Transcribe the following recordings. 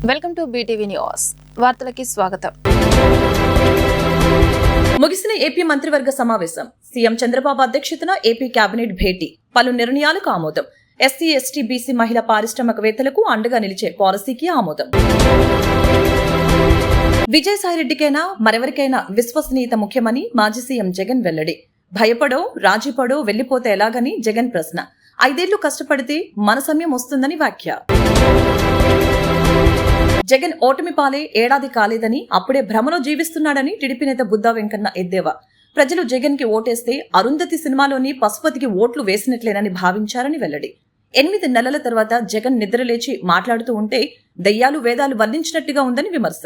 Welcome to BTV news. వార్తలకి స్వాగతం. ముగిసిన ఏపీ మంత్రివర్గ సమావేశం. సీఎం చంద్రబాబు అధ్యక్షతన ఏపీ కేబినెట్ భేటీ. పలు నిర్ణయాలకు ఆమోదం. ఎస్సీ, ఎస్టీ, బీసీ మహిళా పారిశ్రామికవేత్తలకు అండగా నిలిచే పాలసీకి ఆమోదం. విజయసాయిరెడ్డికైనా మరెవరికైనా విశ్వసనీయత ముఖ్యమని మాజీ సీఎం జగన్ వెల్లడి. భయపడో రాజీపడో వెళ్లిపోతే ఎలాగని జగన్ ప్రశ్న. 5 ఏళ్లు కష్టపడితే మన సమయం వస్తుందని వ్యాఖ్య. జగన్ ఓటమి పాలే ఏడాది కాలేదని, అప్పుడే భ్రమలో జీవిస్తున్నాడని టీడీపీ నేత బుద్దా వెంకన్న ఎద్దేవా. ప్రజలు జగన్ కి ఓటేస్తే అరుంధతి సినిమాలోని పశుపతికి ఓట్లు వేసినట్లేనని భావించారని వెల్లడి. 8 నెలల తర్వాత జగన్ నిద్రలేచి మాట్లాడుతూ ఉంటే దయ్యాలు వేదాలు వర్ణించినట్టుగా ఉందని విమర్శ.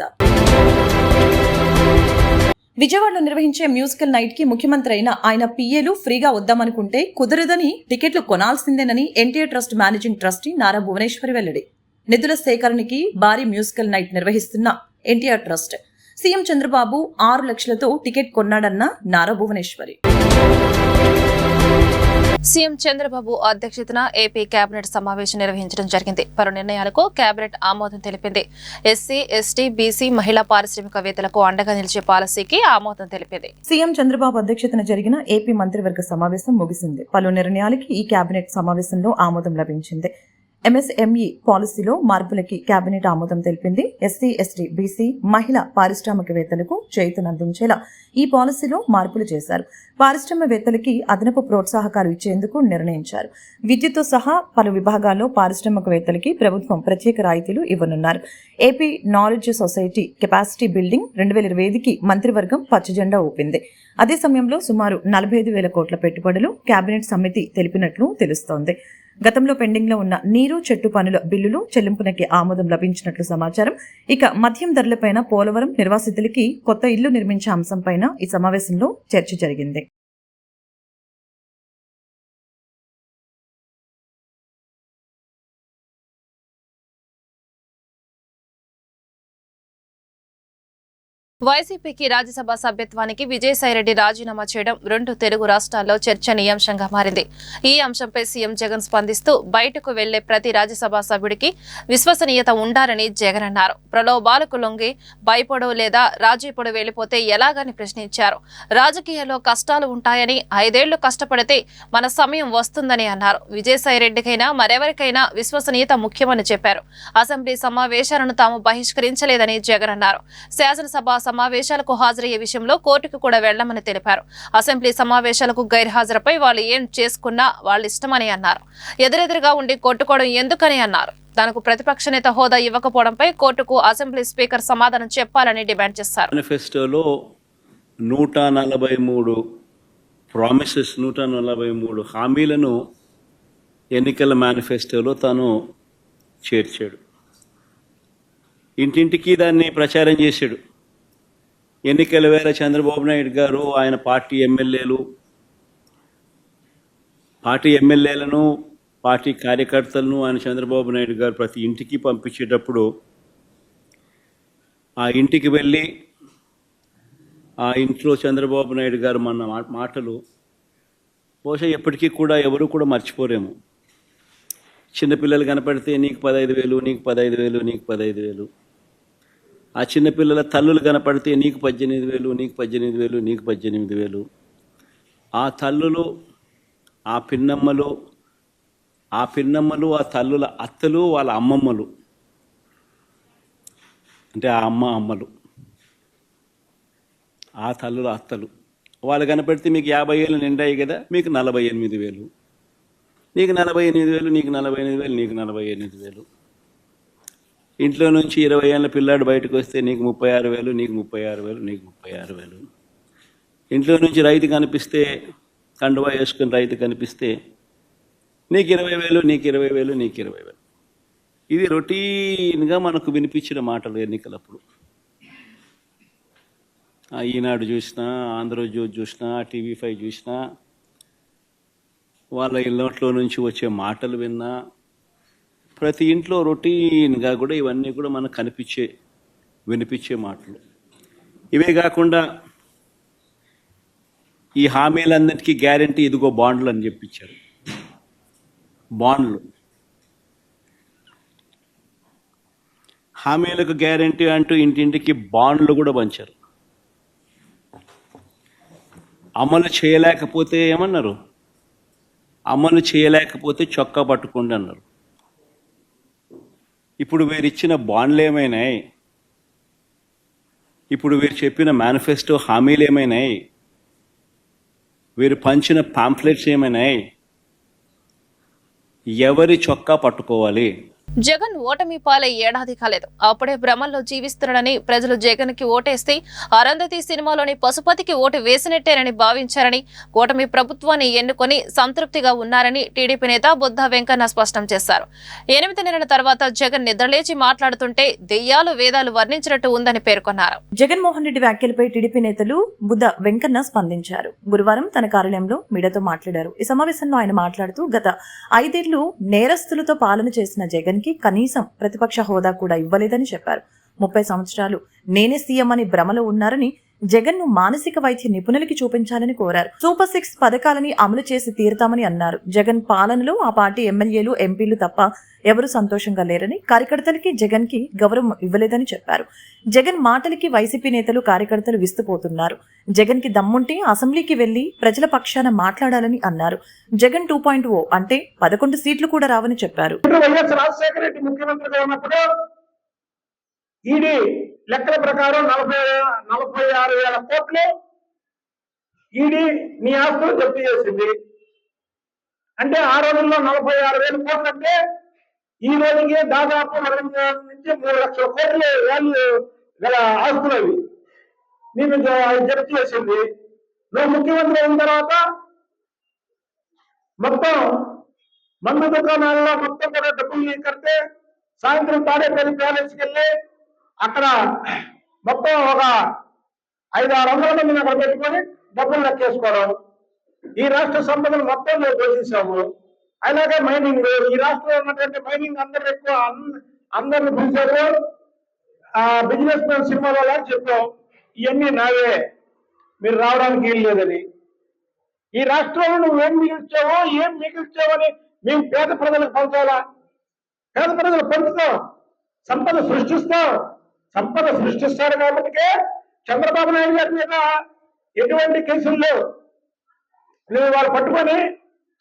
విజయవాడలో నిర్వహించే మ్యూజికల్ నైట్ కి ముఖ్యమంత్రి అయిన ఆయన పిఏలు ఫ్రీగా వద్దామనుకుంటే కుదరదని, టికెట్లు కొనాల్సిందేనని NTR trust managing trustee Nara Bhuvaneswari వెల్లడి. నిధుల సేకరణకి భారీ మ్యూజికల్ నైట్ నిర్వహిస్తున్న ఎన్టీఆర్ ట్రస్ట్ సీఎం చంద్రబాబు 6 లక్షలతో టికెట్ కొన్నాడన్న నారా భువనేశ్వరి. సీఎం చంద్రబాబు అధ్యక్షతన ఏపీ కేబినెట్ సమావేశం నిర్వహించడం జరిగింది. పలు నిర్ణయాలకు కేబినెట్ ఆమోదం తెలిపింది. ఎస్సీ, ఎస్టీ, బీసీ మహిళా పారిశ్రామికవేత్తలకు అండగా నిలిచే పాలసీకి ఆమోదం తెలిపింది. సీఎం చంద్రబాబు అధ్యక్షతన జరిగిన ఏపీ మంత్రివర్గ సమావేశం ముగిసింది. పలు నిర్ణయాలకి ఈ కేబినెట్ సమావేశంలో ఆమోదం లభించింది. ఎంఎస్ఎంఈ పాలసీలో మార్పులకి కేబినెట్ ఆమోదం తెలిపింది. ఎస్సీ, ఎస్టీ, బీసీ మహిళా పారిశ్రామికవేత్తలకు చేయూతనందించేలా ఈ పాలసీలో మార్పులు చేశారు. పారిశ్రామికవేత్తలకి అదనపు ప్రోత్సాహకాలు ఇచ్చేందుకు నిర్ణయించారు. విద్యుత్తో సహా పలు విభాగాల్లో పారిశ్రామికవేత్తలకి ప్రభుత్వం ప్రత్యేక రాయితీలు ఇవ్వనున్నారు. AP knowledge society capacity building 2025కి మంత్రివర్గం పచ్చజెండా ఊపింది. అదే సమయంలో సుమారు 45,000 కోట్ల పెట్టుబడులు కేబినెట్ సమితి తెలిపినట్లు తెలుస్తోంది. గతంలో పెండింగ్ లో ఉన్న నీరు, చెట్టు పనుల బిల్లులు చెల్లింపునకి ఆమోదం లభించినట్లు సమాచారం. ఇక మద్యం ధరలపైన పోలవరం నిర్వాసితులకి కొత్త ఇల్లు నిర్మించే అంశంపైన ఈ సమావేశంలో చర్చ జరిగింది. వైసీపీకి రాజ్యసభ సభ్యత్వానికి విజయసాయిరెడ్డి రాజీనామా చేయడం 2 తెలుగు రాష్ట్రాల్లో చర్చనీయాంశంగా మారింది. ఈ అంశంపై సీఎం జగన్ స్పందిస్తూ బయటకు వెళ్లే ప్రతి రాజ్యసభ సభ్యుడికి విశ్వసనీయత ఉండాలని జగన్ అన్నారు. ప్రలోభాలకు లొంగి భయపడో లేదా రాజీపడో వెళ్లిపోతే ఎలాగని ప్రశ్నించారు. రాజకీయాల్లో కష్టాలు ఉంటాయని, 5 ఏళ్లు కష్టపడితే మన సమయం వస్తుందని అన్నారు. విజయసాయిరెడ్డికైనా మరెవరికైనా విశ్వసనీయత ముఖ్యమని చెప్పారు. అసెంబ్లీ సమావేశాలను తాము బహిష్కరించలేదని జగన్ అన్నారు. శాసనసభ సమావేశాలకు హాజరయ్యే విషయంలో కోర్టుకు కూడా వెళ్లమని తెలిపారు. అసెంబ్లీ సమావేశాలకు గైర్హాజరుపై వాళ్ళు ఏం చేసుకున్నా వాళ్ళ ఇష్టమని అన్నారు. ఎదురెదురుగా ఉండి కొట్టుకోవడం ఎందుకని అన్నారు. తనకు ప్రతిపక్ష నేత హోదా ఇవ్వకపోవడంపై కోర్టుకు అసెంబ్లీ స్పీకర్ సమాధానం చెప్పాలని డిమాండ్ చేశారు. మేనిఫెస్టోలో 143 ప్రామిసెస్ 143 హామీలను ఎన్నికల మేనిఫెస్టోలో తాను చేర్చాడు. ఇంటింటికి దాన్ని ప్రచారం చేశాడు. ఎన్నికల వేళ చంద్రబాబు నాయుడు గారు ఆయన పార్టీ ఎమ్మెల్యేలను పార్టీ కార్యకర్తలను ఆయన చంద్రబాబు నాయుడు గారు ప్రతి ఇంటికి పంపించేటప్పుడు ఆ ఇంటికి వెళ్ళి ఆ ఇంట్లో చంద్రబాబు నాయుడు గారు మన మాటలు బహుశా ఎప్పటికీ కూడా ఎవరు కూడా మర్చిపోరేమో. చిన్నపిల్లలు కనపడితే నీకు 15,000, నీకు 15,000, నీకు 15,000. ఆ చిన్నపిల్లల తల్లులు కనపడితే నీకు 18,000, నీకు 18,000, నీకు 18,000. ఆ తల్లులు, ఆ పిన్నమ్మలు, ఆ తల్లుల అత్తలు, వాళ్ళ అమ్మమ్మలు, అంటే ఆ అమ్మలు, ఆ తల్లుల అత్తలు వాళ్ళు కనపడితే మీకు 50 ఏళ్ళు నిండాయి కదా, మీకు 48,000, నీకు 48,000, నీకు 48,000, నీకు 48,000. ఇంట్లో నుంచి 20 ఏళ్ళ పిల్లాడు బయటకు వస్తే నీకు 36,000, నీకు 36,000, నీకు 36,000. ఇంట్లో నుంచి రైతు కనిపిస్తే, కండువా వేసుకుని రైతు కనిపిస్తే నీకు 20,000, నీకు 20,000, నీకు 20,000. ఇది రొటీన్గా మనకు వినిపించిన మాటలు ఎన్నికలప్పుడు. ఈనాడు చూసినా, ఆంధ్రజ్యోతి చూసినా, TV5 చూసినా, వాళ్ళ ఇళ్ళట్లో నుంచి వచ్చే మాటలు విన్నా, ప్రతి ఇంట్లో రొటీన్గా కూడా ఇవన్నీ కూడా మనకు వినిపించే మాటలు. ఇవే కాకుండా ఈ హామీలన్నిటికీ గ్యారంటీ ఇదిగో బాండ్లు అని చెప్పించారు. బాండ్లు హామీలకు గ్యారంటీ అంటూ ఇంటింటికి బాండ్లు కూడా పంచారు. అమలు చేయలేకపోతే ఏమన్నారు? అమలు చేయలేకపోతే చొక్కా పట్టుకోండి అన్నారు. ఇప్పుడు వీరు ఇచ్చిన బాండ్లు ఏమైనాయి? ఇప్పుడు వీరు చెప్పిన మేనిఫెస్టో హామీలు ఏమైనాయి? వీరు పంచిన పాంప్లెట్స్ ఏమైనాయి? ఎవరి చొక్కా పట్టుకోవాలి? జగన్ ఓటమి పాలై ఏడాది కాలేదు, అప్పుడే భ్రమల్లో జీవిస్తున్నాడని ప్రజలు జగన్ కి ఓటేస్తే అరుంధతి సినిమాలోని పశుపతికి ఓటు వేసినట్టేనని భావించారని, కూటమి ప్రభుత్వాన్ని ఎన్నుకొని సంతృప్తిగా ఉన్నారని టీడీపీ నేత బుద్ధా వెంకన్న స్పష్టం చేశారు. 8 నెలల తర్వాత జగన్ నిద్రలేచి మాట్లాడుతుంటే దెయ్యాలు వేదాలు వర్ణించినట్టు ఉందని పేర్కొన్నారు. జగన్మోహన్ రెడ్డి వ్యాఖ్యలపై టీడీపీ నేతలు బుద్ధ వెంకన్న స్పందించారు. గురువారం తన కార్యాలయంలో మీడియాతో మాట్లాడారు. ఈ సమావేశంలో ఆయన మాట్లాడుతూ గత 5 ఏళ్లు నేరస్తులతో పాలన చేసిన జగన్ కి కనీసం ప్రతిపక్ష హోదా కూడా ఇవ్వలేదని చెప్పారు. 30 సంవత్సరాలు నేనే సీఎం అని భ్రమలో ఉన్నారని, జగన్ ను మానసిక వైద్య నిపుణులకి చూపించాలని కోరారు. సూపర్ 6 పథకాలని అమలు చేసి తీరుతామని అన్నారు. జగన్ పాలనలో ఆ పార్టీ ఎమ్మెల్యేలు, ఎంపీలు తప్ప ఎవరు సంతోషంగా లేరని, కార్యకర్తలకి జగన్ కి గౌరవం ఇవ్వలేదని చెప్పారు. జగన్ మాటలకి వైసీపీ నేతలు, కార్యకర్తలు విస్తుపోతున్నారు. జగన్ కి దమ్ముంటే అసెంబ్లీకి వెళ్లి ప్రజల పక్షాన మాట్లాడాలని అన్నారు. జగన్ 2.0 అంటే 11 సీట్లు కూడా రావని చెప్పారు. ఈడీ లెక్కల ప్రకారం 46,000 కోట్లు ఈడీ నీ ఆస్తులు జప్తు చేసింది. అంటే ఆ రోజుల్లో 46,000 కోట్లు అంటే ఈ రోజుకి దాదాపు 2 నుంచి 3 లక్షల కోట్లు వాల్యూ గల ఆస్తులు అవి నేను జప్తు చేసింది. నువ్వు ముఖ్యమంత్రి అయిన తర్వాత మొత్తం మందు దుకాణాలలో మొత్తం కూడా డబ్బులు కడితే సాయంత్రం తాడేపల్లి ప్యాలెస్కి వెళ్ళి అక్కడ మొత్తం ఒక 500-600 మందిని అక్కడ పెట్టుకొని డబ్బులు లెక్కేసుకోవడం. ఈ రాష్ట్ర సంపదను మొత్తం మేము దోషిస్తాము. అలాగే మైనింగ్, ఈ రాష్ట్రంలో ఉన్నటువంటి మైనింగ్ అందరూ ఎక్కువ అందరిని పిలిచారు. బిజినెస్ మ్యాన్ సినిమాలో చెప్పాం, ఇవన్నీ నావే, మీరు రావడానికి వీలు లేదని. ఈ రాష్ట్రంలో నువ్వు ఏం మిగిల్చావని మేము పేద ప్రజలకు పంచాలా? పేద ప్రజలు పంచుతాం, సంపద సృష్టిస్తాం. సంపద సృష్టిస్తారు కాబట్టి చంద్రబాబు నాయుడు గారి మీద ఎటువంటి కేసులు లేవు. నువ్వు వాళ్ళు పట్టుకొని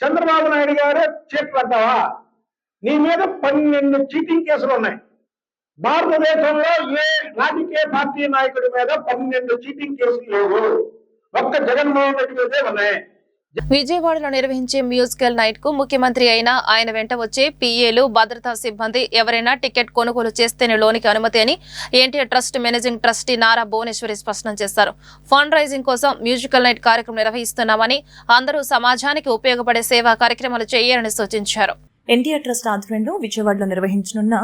చంద్రబాబు నాయుడు గారు చేతులు పడ్డావా? నీ మీద 12 చీటింగ్ కేసులు ఉన్నాయి. భారతదేశంలో ఏ రాజకీయ పార్టీ నాయకుడి మీద 12 చీటింగ్ కేసులు లేవు. ఒక్క జగన్మోహన్ రెడ్డి మీదే ఉన్నాయి. విజయవాడలో నిర్వహించే మ్యూజికల్ నైట్ కు ముఖ్యమంత్రి అయినా ఆయన వెంట వచ్చే పీఏలు, భద్రతా సిబ్బంది ఎవరైనా టికెట్ కొనుగోలు చేస్తేనే లోనికి అనుమతి అని NTR trust managing trustee Nara Bhuvaneswari స్పష్టం చేశారు. ఫండ్ రైజింగ్ కోసం మ్యూజికల్ నైట్ కార్యక్రమం నిర్వహిస్తున్నామని, అందరూ సమాజానికి ఉపయోగపడే సేవా కార్యక్రమాలు చేయాలని సూచించారు. ఎన్టీఆర్ ట్రస్ట్ ఆధ్వర్యంలో విజయవాడలో నిర్వహించనున్న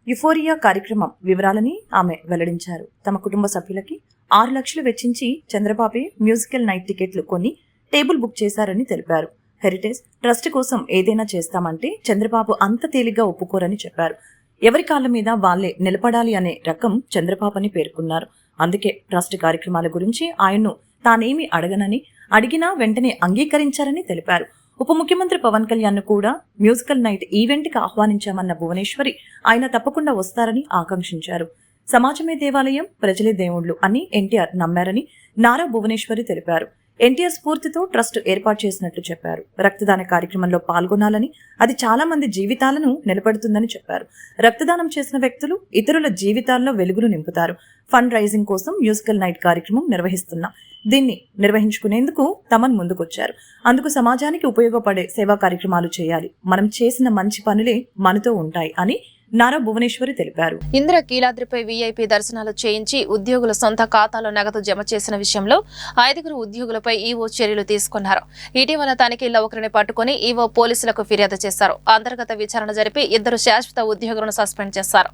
యుఫోరియా కార్యక్రమం వివరాలని ఆమె వెల్లడించారు. తమ కుటుంబ సభ్యులకి 6 లక్షలు వెచ్చించి చంద్రబాబు మ్యూజికల్ నైట్ టికెట్లు కొని టేబుల్ బుక్ చేశారని తెలిపారు. హెరిటేజ్ ట్రస్ట్ కోసం ఏదైనా చేస్తామంటే చంద్రబాబు అంత తేలిగ్గా ఒప్పుకోరని చెప్పారు. ఎవరి కాళ్ళ మీద వాళ్లే నిలబడాలి అనే రకం చంద్రబాబు అని పేర్కొన్నారు. అందుకే ట్రస్ట్ కార్యక్రమాల గురించి ఆయన్ను తానేమి అడగనని, అడిగినా వెంటనే అంగీకరించారని తెలిపారు. ఉప ముఖ్యమంత్రి పవన్ కళ్యాణ్ ను కూడా మ్యూజికల్ నైట్ ఈవెంట్ కి ఆహ్వానించామన్న భువనేశ్వరి ఆయన తప్పకుండా వస్తారని ఆకాంక్షించారు. సమాజమే దేవాలయం, ప్రజలే దేవుళ్లు అని ఎన్టీఆర్ నమ్మారని నారా భువనేశ్వరి తెలిపారు. ఎన్టీఆర్ స్ఫూర్తితో ట్రస్ట్ ఏర్పాటు చేసినట్లు చెప్పారు. రక్తదాన కార్యక్రమంలో పాల్గొనాలని, అది చాలా మంది జీవితాలను నిలబెడుతుందని చెప్పారు. రక్తదానం చేసిన వ్యక్తులు ఇతరుల జీవితాల్లో వెలుగులు నింపుతారు. ఫండ్ రైజింగ్ కోసం మ్యూజికల్ నైట్ కార్యక్రమం నిర్వహిస్తున్నాం. దీన్ని నిర్వహించుకునేందుకు తమన్ ముందుకొచ్చారు. అందుకు సమాజానికి ఉపయోగపడే సేవా కార్యక్రమాలు చేయాలి. మనం చేసిన మంచి పనులే మనతో ఉంటాయి అని నారా భువనేశ్వరి తెలిపారు. ఇంద్ర కీలాద్రిపై వీఐపీ దర్శనాలు చేయించి ఉద్యోగుల సొంత ఖాతాలో నగదు జమ చేసిన విషయంలో 5 ఉద్యోగులపై ఈవో చర్యలు తీసుకున్నారు. ఇటీవల తనిఖీల్లో ఒకరిని పట్టుకుని ఈవో పోలీసులకు ఫిర్యాదు చేశారు. అంతర్గత విచారణ జరిపి 2 శాశ్వత ఉద్యోగులను సస్పెండ్ చేశారు.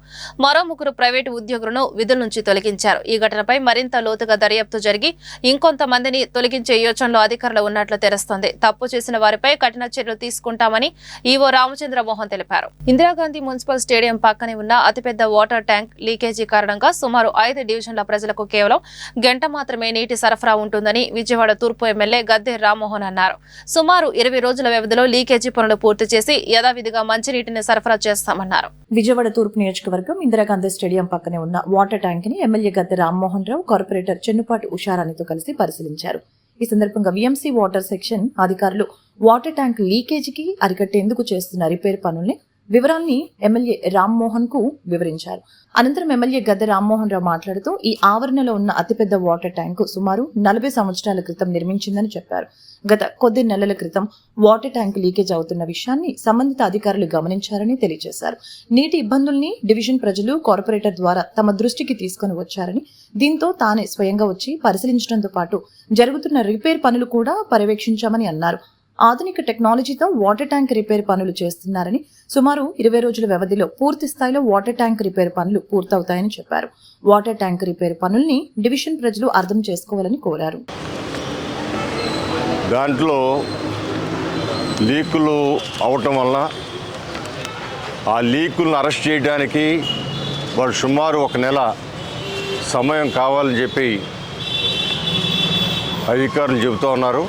మరో 3 ప్రైవేటు ఉద్యోగులను విధుల నుంచి తొలగించారు. ఈ ఘటనపై మరింత లోతుగా దర్యాప్తు జరిగి ఇంకొంతమందిని తొలగించే యోచనలో అధికారులు ఉన్నట్లు తెలుస్తోంది. తప్పు చేసిన వారిపై కఠిన చర్యలు తీసుకుంటామని ఈవో రామచంద్ర మోహన్ తెలిపారు. ఇందిరాగాంధీ మున్సిపల్ స్టేడియం స్టేడియం పక్కనే ఉన్న అతిపెద్ద వాటర్ ట్యాంక్ లీకేజీ కారణంగా సుమారు 5 డివిజన్ల ప్రజలకు కేవలం గంట మాత్రమే నీటి సరఫరా ఉంటుందని విజయవాడ తూర్పు ఎమ్మెల్యే గద్దె రామ్మోహన్ అన్నారు. సుమారు 20 రోజుల వ్యవధిలో లీకేజీ పనులు పూర్తి చేసి యథావిధిగా మంచినీటిని సరఫరా చేస్తామన్నారు. విజయవాడ తూర్పు నియోజకవర్గం ఇందిరాగాంధీ స్టేడియం పక్కనే ఉన్న వాటర్ ట్యాంక్ ని ఎమ్మెల్యే గద్దె రామ్మోహన్ రావు కార్పొరేటర్ చెన్నుపాటి ఉషారాణితో కలిసి పరిశీలించారు. ఈ సందర్భంగా విఎంసీ వాటర్ సెక్షన్ అధికారులు వాటర్ ట్యాంక్ లీకేజీకి అరికట్టేందుకు చేస్తున్న రిపేర్ పనుల్ని వివరాల్ని ఎమ్మెల్యే రామ్మోహన్ కు వివరించారు. అనంతరం ఎమ్మెల్యే గద్దె రామ్మోహన్ రావు మాట్లాడుతూ ఈ ఆవరణలో ఉన్న అతిపెద్ద వాటర్ ట్యాంకు సుమారు 40 సంవత్సరాల క్రితం నిర్మించిందని చెప్పారు. గత కొద్ది నెలల క్రితం వాటర్ ట్యాంక్ లీకేజ్ అవుతున్న విషయాన్ని సంబంధిత అధికారులు గమనించారని తెలియజేశారు. నీటి ఇబ్బందుల్ని డివిజన్ ప్రజలు కార్పొరేటర్ ద్వారా తమ దృష్టికి తీసుకుని వచ్చారని, దీంతో తానే స్వయంగా వచ్చి పరిశీలించడంతో పాటు జరుగుతున్న రిపేర్ పనులు కూడా పర్యవేక్షించామని అన్నారు. ఆధునిక టెక్నాలజీతో వాటర్ ట్యాంక్ రిపేర్ పనులు చేస్తున్నారని, సుమారు 20 రోజుల వ్యవధిలో పూర్తి స్థాయిలో వాటర్ ట్యాంక్ రిపేర్ పనులు పూర్తవుతాయని చెప్పారు. వాటర్ ట్యాంక్ రిపేర్ పనుల్ని డివిజన్ ప్రజలు అర్థం చేసుకోవాలని కోరారు. దాంట్లో లీకులు అవటం వల్ల ఆ లీకులను అరెస్ట్ చేయడానికి వాళ్ళు సుమారు 1 నెల సమయం కావాలని చెప్పి అధికారులు చెబుతూ ఉన్నారు.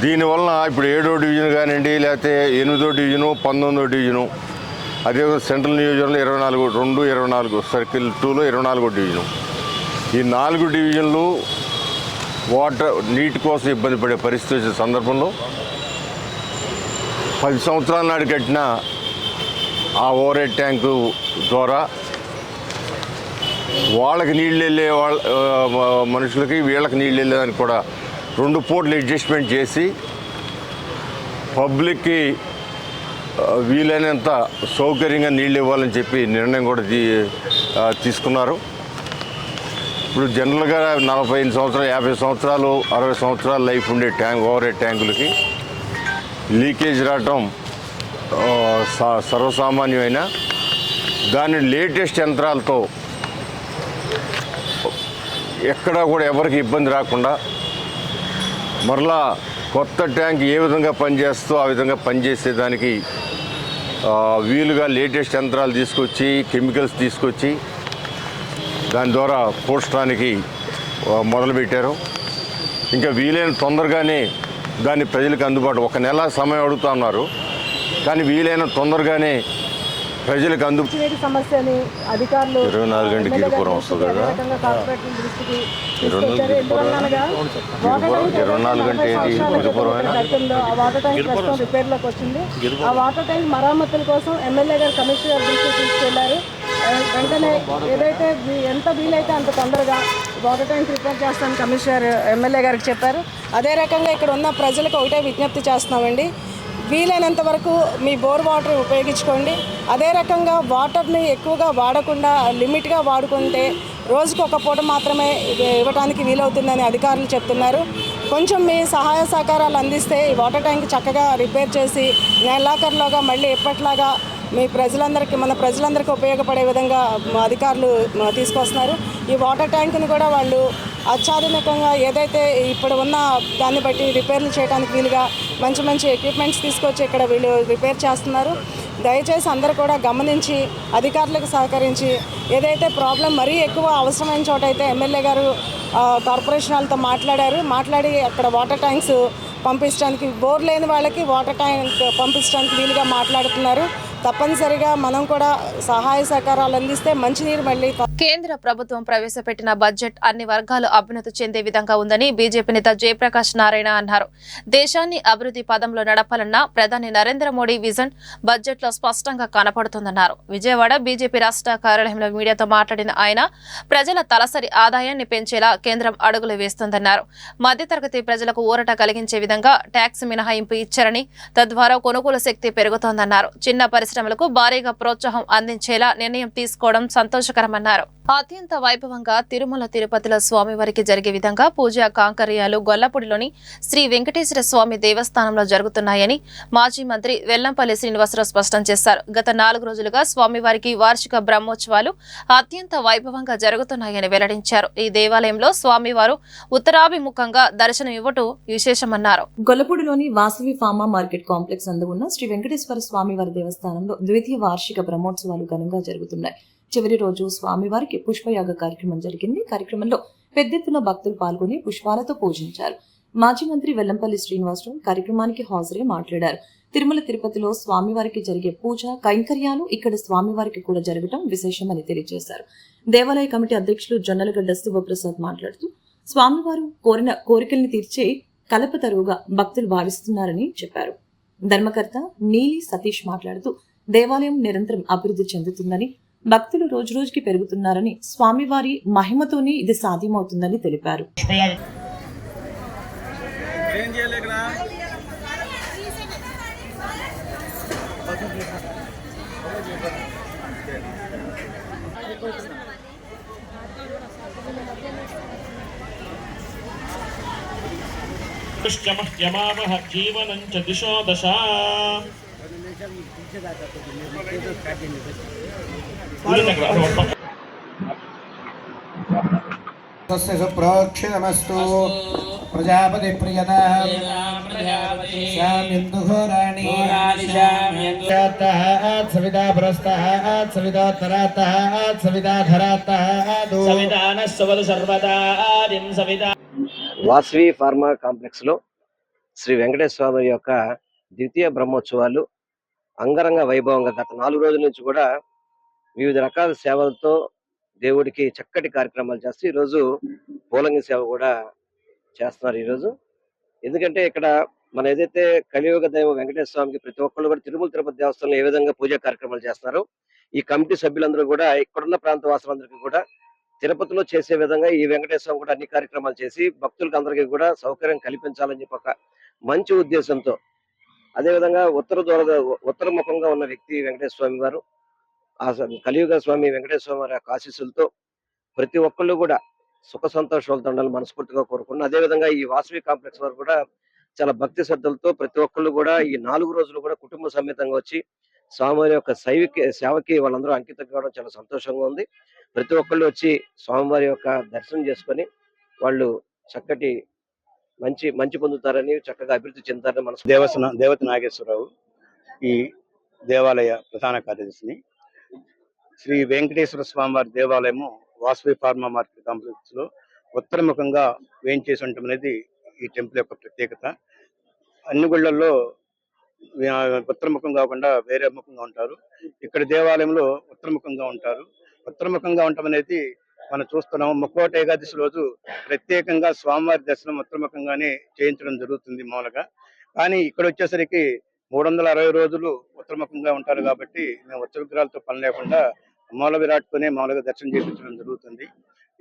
దీనివల్ల ఇప్పుడు 7వ డివిజన్ కానివ్వండి, లేకపోతే 8వ డివిజను, 19వ డివిజను, అదేవిధంగా సెంట్రల్ నియోజకవర్గంలో 24 సర్కిల్ 2లో 24వ డివిజను, ఈ 4 డివిజన్లు నీటి కోసం ఇబ్బంది పడే పరిస్థితి వచ్చిన సందర్భంలో 10 సంవత్సరాల నాడు కట్టిన ఆ ఓవర్ హెడ్ ట్యాంకు ద్వారా వాళ్ళకి నీళ్ళు వెళ్ళే మనుషులకి వీళ్ళకి నీళ్ళు వెళ్ళేదానికి కూడా 2 పూటలు అడ్జస్ట్మెంట్ చేసి పబ్లిక్కి వీలైనంత సౌకర్యంగా నీళ్ళు ఇవ్వాలని చెప్పి నిర్ణయం కూడా తీసుకున్నారు. ఇప్పుడు జనరల్గా 45 సంవత్సరాలు, 50 సంవత్సరాలు, 60 సంవత్సరాలు లైఫ్ ఉండే ఓవర్ హెడ్ ట్యాంకులకి లీకేజ్ రావటం సర్వసామాన్యమైన దాని లేటెస్ట్ యంత్రాలతో ఎక్కడా కూడా ఎవరికి ఇబ్బంది రాకుండా మరలా కొత్త ట్యాంక్ ఏ విధంగా పనిచేస్తో ఆ విధంగా పనిచేసేదానికి వీలుగా లేటెస్ట్ యంత్రాలు తీసుకొచ్చి, కెమికల్స్ తీసుకొచ్చి దాని ద్వారా పోషడానికి మొదలుపెట్టారు. ఇంకా వీలైన తొందరగానే దాన్ని ప్రజలకు అందుబాటు 1 నెల సమయం అడుగుతూ ఉన్నారు, కానీ వీలైన తొందరగానే ప్రజలకు సమస్యని అధికారులు 24 గంటల గిరిపురం వస్తుంది కదా, 24 గంటల గిరిపురం రిపేర్లోకి వచ్చింది. ఆ వాటర్ ట్యాంక్ మరమ్మతుల కోసం ఎమ్మెల్యే గారు కమిషనర్ దృష్టికి తీసుకెళ్లారు. వెంటనే ఏదైతే ఎంత వీలైతే అంత తొందరగా వాటర్ ట్యాంక్ రిపేర్ చేస్తామని కమిషనర్ ఎమ్మెల్యే గారికి చెప్పారు. అదే రకంగా ఇక్కడ ఉన్న ప్రజలకు ఒకటే విజ్ఞప్తి చేస్తున్నామండి, వీలైనంత వరకు మీ బోర్ వాటర్ ఉపయోగించుకోండి. అదే రకంగా వాటర్ని ఎక్కువగా వాడకుండా లిమిట్గా వాడుకుంటే రోజుకు 1 పూట మాత్రమే ఇవ్వడానికి వీలవుతుందని అధికారులు చెప్తున్నారు. కొంచెం మీ సహాయ సహకారాలు అందిస్తే ఈ వాటర్ ట్యాంక్ చక్కగా రిపేర్ చేసి నెలాఖరులోగా మళ్ళీ ఎప్పట్లాగా మన ప్రజలందరికీ ఉపయోగపడే విధంగా అధికారులు తీసుకొస్తున్నారు. ఈ వాటర్ ట్యాంక్ని కూడా వాళ్ళు అత్యాధునికంగా ఏదైతే ఇప్పుడు ఉన్న దాన్ని బట్టి రిపేర్లు చేయడానికి వీలుగా మంచి ఎక్విప్మెంట్స్ తీసుకొచ్చి ఇక్కడ వీళ్ళు రిపేర్ చేస్తున్నారు. దయచేసి అందరూ కూడా గమనించి అధికారులకు సహకరించి ఏదైతే ప్రాబ్లం మరీ ఎక్కువ అవసరమైన చోట అయితే ఎమ్మెల్యే గారు కార్పొరేషన్ వాళ్ళతో మాట్లాడి అక్కడ వాటర్ ట్యాంక్స్ పంపించడానికి, బోర్ లేని వాళ్ళకి వాటర్ ట్యాంక్ పంపించడానికి వీలుగా మాట్లాడుతున్నారు. తప్పనిసరిగా మనం కూడా సహాయ సహకారాలు అందిస్తే మంచినీరు మళ్ళీ. కేంద్ర ప్రభుత్వం ప్రవేశపెట్టిన బడ్జెట్ అన్ని వర్గాలు అభ్యున్నతి చెందే విధంగా ఉందని బీజేపీ నేత జయప్రకాష్ నారాయణ అన్నారు. దేశాన్ని అభివృద్ధి పదంలో నడపాలన్న ప్రధాని నరేంద్ర మోడీ విజన్ బడ్జెట్ లో స్పష్టంగా కనపడుతుందన్నారు. విజయవాడ బీజేపీ రాష్ట్ర కార్యాలయంలో మీడియాతో మాట్లాడిన ఆయన ప్రజల తలసరి ఆదాయాన్ని పెంచేలా కేంద్రం అడుగులు వేస్తుందన్నారు. మధ్యతరగతి ప్రజలకు ఊరట కలిగించే విధంగా ట్యాక్స్ మినహాయింపు ఇచ్చారని, తద్వారా కొనుగోలు శక్తి పెరుగుతోందన్నారు. చిన్న పరిశ్రమలకు భారీగా ప్రోత్సాహం అందించేలా నిర్ణయం తీసుకోవడం సంతోషకరమన్నారు. అత్యంత వైభవంగా తిరుమల తిరుపతిలో స్వామివారికి జరిగే విధంగా పూజా కాంకర్యాలు గొల్లపూడిలోని శ్రీ వెంకటేశ్వర స్వామి దేవస్థానంలో జరుగుతున్నాయని మాజీ మంత్రి వెల్లంపల్లి శ్రీనివాసరావు స్పష్టం చేశారు. గత 4 రోజులుగా స్వామివారికి వార్షిక బ్రహ్మోత్సవాలు అత్యంత వైభవంగా జరుగుతున్నాయని వెల్లడించారు. ఈ దేవాలయంలో స్వామివారు ఉత్తరాభిముఖంగా దర్శనం ఇవ్వటం విశేషమన్నారు. గొల్లపూడిలోని వాసవి ఫార్మా మార్కెట్ కాంప్లెక్స్ నందు ఉన్న శ్రీ వెంకటేశ్వర స్వామివారి దేవస్థానం దేవస్థానంలో ద్వితీయ వార్షిక బ్రహ్మోత్సవాలు ఘనంగా జరుగుతున్నాయి. చివరి రోజు స్వామివారికి పుష్పయాగ కార్యక్రమం జరిగింది. కార్యక్రమంలో పెద్ద ఎత్తున భక్తులు పాల్గొని పుష్పాలతో పూజించారు. మాజీ మంత్రి వెల్లంపల్లి శ్రీనివాసరావు కార్యక్రమానికి హాజరై మాట్లాడారు. తిరుమల తిరుపతిలో స్వామివారికి జరిగే పూజ కైంకర్యాలు ఇక్కడ స్వామివారికి కూడా జరగటం విశేషమని తెలియజేశారు. దేవాలయ కమిటీ అధ్యక్షులు జొన్నలగడ్డ శివప్రసాద్ మాట్లాడుతూ స్వామివారు కోరిన కోరికల్ని తీర్చే కల్పతరువుగా భక్తులు భావిస్తున్నారని చెప్పారు. ధర్మకర్త నీలి సతీష్ మాట్లాడుతూ దేవాలయం నిరంతరం అభివృద్ధి చెందుతుందని, భక్తులు రోజురోజుకి పెరుగుతున్నారని, స్వామివారి మహిమతోనే ఇది సాధ్యమవుతుందని తెలిపారు. యమావహ జీవనం చ దిశో దశ. ప్రోక్షితమస్తు ప్రజాపతి ప్రియతాం శ్యామిందుఘోరాణి సవితా పురస్తాత్ సవితోత్తరాత్ సవితాధరాత్ వాసవి ఫార్మా కాంప్లెక్స్ లో శ్రీ వెంకటేశ్వర స్వామి యొక్క ద్వితీయ బ్రహ్మోత్సవాలు అంగరంగ వైభవంగా గత 4 రోజుల నుంచి కూడా వివిధ రకాల సేవలతో దేవుడికి చక్కటి కార్యక్రమాలు చేస్తూ ఈరోజు పూలంగి సేవ కూడా చేస్తున్నారు. ఈరోజు ఎందుకంటే ఇక్కడ మన ఏదైతే కలియుగ దైవం వెంకటేశ్వర స్వామికి ప్రతి ఒక్కళ్ళు కూడా తిరుమల తిరుపతి దేవస్థానంలో ఏ విధంగా పూజా కార్యక్రమాలు చేస్తున్నారో ఈ కమిటీ సభ్యులందరూ కూడా ఇక్కడున్న ప్రాంత వాసులందరికీ కూడా తిరుపతిలో చేసే విధంగా ఈ వెంకటేశ్వర కూడా అన్ని కార్యక్రమాలు చేసి భక్తులకు అందరికీ కూడా సౌకర్యం కల్పించాలని చెప్పి ఒక మంచి ఉద్దేశంతో, అదేవిధంగా ఉత్తర ముఖంగా ఉన్న వ్యక్తి వెంకటేశ్వర స్వామి వారు, ఆ కలియుగ స్వామి వెంకటేశ్వర స్వామి వారి ఆశీస్సులతో ప్రతి ఒక్కళ్ళు కూడా సుఖ సంతోషాలతో ఉండాలని మనస్ఫూర్తిగా కోరుకున్నాను. అదేవిధంగా ఈ వాసవి కాంప్లెక్స్ వారు కూడా చాలా భక్తి శ్రద్ధలతో ప్రతి ఒక్కళ్ళు కూడా ఈ 4 రోజులు కూడా కుటుంబ సమేతంగా వచ్చి స్వామివారి యొక్క సేవకి వాళ్ళందరూ అంకితం కావడం చాలా సంతోషంగా ఉంది. ప్రతి ఒక్కళ్ళు వచ్చి స్వామివారి యొక్క దర్శనం చేసుకొని వాళ్ళు చక్కటి మంచి పొందుతారని, చక్కగా అభివృద్ధి చెందుతారని మనసు. దేవత నాగేశ్వరరావు, ఈ దేవాలయ ప్రధాన కార్యదర్శిని. శ్రీ వెంకటేశ్వర స్వామివారి దేవాలయము వాసవి ఫార్మా మార్కెట్ కాంప్లెక్స్ లో ఉత్తరముఖంగా వేయించేసి ఉండటం అనేది ఈ టెంపుల్ యొక్క ప్రత్యేకత. అన్ని గుళ్ళల్లో ఉత్తరముఖం కాకుండా వేరే ముఖంగా ఉంటారు. ఇక్కడ దేవాలయంలో ఉత్తరముఖంగా ఉంటారు. ఉత్తరముఖంగా ఉండటం అనేది మనం చూస్తున్నాం. ముక్కోట ఏకాదశి రోజు ప్రత్యేకంగా స్వామివారి దర్శనం ఉత్తరముఖంగానే చేయించడం జరుగుతుంది మామూలుగా. కానీ ఇక్కడ వచ్చేసరికి 360 రోజులు ఉత్తరముఖంగా ఉంటారు కాబట్టి మేము ఉత్తర విగ్రహాలతో పని లేకుండా మూల విరాట్తోనే మామూలుగా దర్శనం చేయించడం జరుగుతుంది.